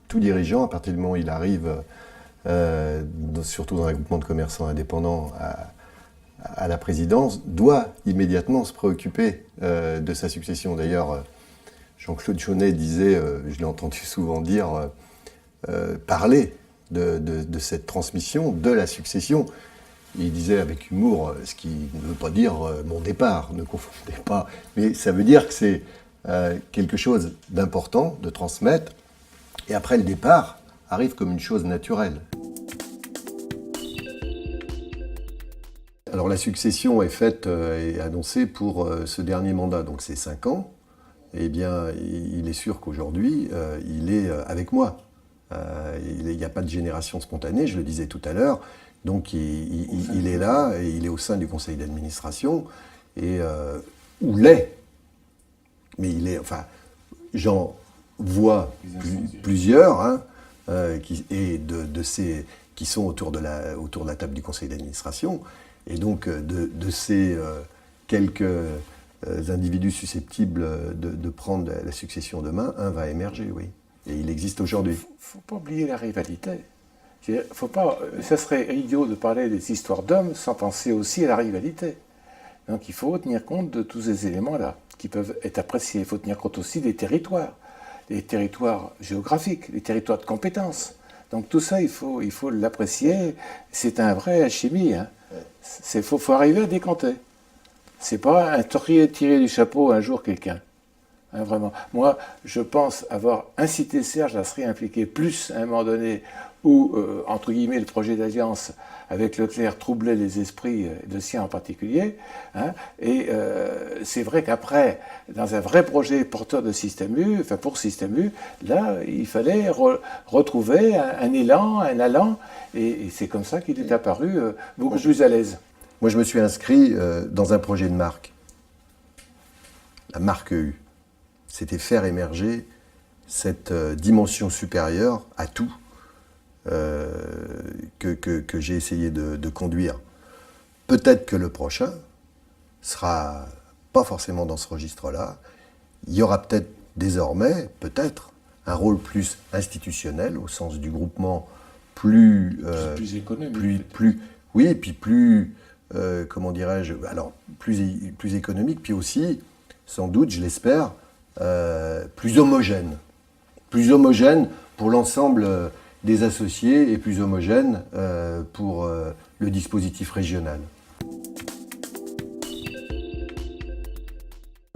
tout dirigeant, à partir du moment où il arrive, surtout dans un groupement de commerçants indépendants, à la présidence, doit immédiatement se préoccuper de sa succession. D'ailleurs, Jean-Claude Jaunet disait, je l'ai entendu souvent dire, parler de cette transmission, de la succession. Il disait avec humour, ce qui ne veut pas dire mon départ, ne confondez pas, mais ça veut dire que c'est quelque chose d'important de transmettre, et après le départ arrive comme une chose naturelle. Alors la succession est faite et annoncée pour ce dernier mandat, donc c'est 5 ans. Eh bien, il est sûr qu'aujourd'hui, il est avec moi. Il n'y a pas de génération spontanée, je le disais tout à l'heure. Donc il est là, et il est au sein du conseil d'administration, et ou l'est. Mais il est, enfin, j'en vois plusieurs, hein, qui sont autour de la table du conseil d'administration. Et donc, de ces quelques individus susceptibles de prendre la succession demain, un va émerger, oui. Et il existe aujourd'hui. Il ne faut pas oublier la rivalité. Ça serait idiot de parler des histoires d'hommes sans penser aussi à la rivalité. Donc il faut tenir compte de tous ces éléments-là qui peuvent être appréciés. Il faut tenir compte aussi des territoires géographiques, les territoires de compétences. Donc tout ça, il faut l'apprécier. C'est un vrai alchimie. Hein. Faut arriver à décanter. C'est pas un tirer du chapeau un jour quelqu'un. Hein, vraiment. Moi, je pense avoir incité Serge à se réimpliquer plus à un moment donné où, entre guillemets, le projet d'alliance avec Leclerc troublait les esprits, le sien en particulier. Hein, et c'est vrai qu'après, dans un vrai projet porteur de Système U, enfin pour Système U, là, il fallait retrouver un élan, un allant, et c'est comme ça qu'il est apparu beaucoup plus à l'aise. Moi, je me suis inscrit dans un projet de marque, la marque U. C'était faire émerger cette dimension supérieure à tout que j'ai essayé de conduire. Peut-être que le prochain sera pas forcément dans ce registre-là. Il y aura peut-être désormais, un rôle plus institutionnel, au sens du groupement plus économique. Oui, et puis plus, comment dirais-je, alors plus économique, puis aussi, sans doute, je l'espère, plus homogène. Plus homogène pour l'ensemble des associés et plus homogène pour le dispositif régional.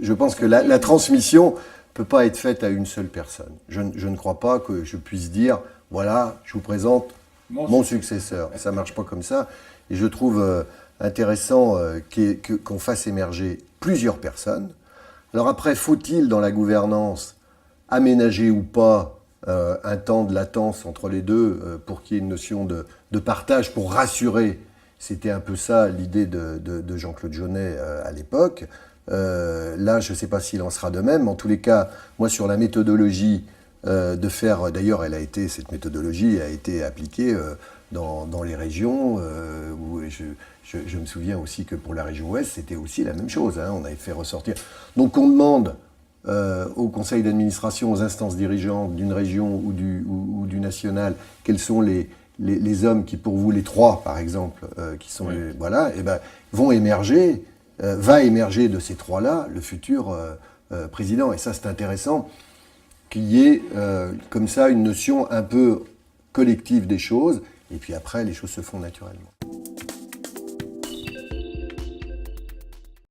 Je pense que la transmission ne peut pas être faite à une seule personne. Je ne crois pas que je puisse dire, voilà, je vous présente mon successeur. Ça ne marche pas comme ça. Et je trouve intéressant qu'on fasse émerger plusieurs personnes. Alors après, faut-il dans la gouvernance aménager ou pas un temps de latence entre les deux pour qu'il y ait une notion de partage, pour rassurer? C'était un peu ça l'idée de Jean-Claude Jaunet à l'époque. Là, je ne sais pas s'il en sera de même. En tous les cas, moi, sur la méthodologie de faire... D'ailleurs, cette méthodologie a été appliquée dans les régions. Où je me souviens aussi que pour la région Ouest, c'était aussi la même chose. Hein, on avait fait ressortir... Donc, on demande au conseil d'administration, aux instances dirigeantes d'une région ou du national, quels sont les hommes qui, pour vous, les trois, par exemple, qui sont voilà, et ben, vont émerger... va émerger de ces trois-là le futur président. Et ça, c'est intéressant qu'il y ait comme ça une notion un peu collective des choses. Et puis après, les choses se font naturellement.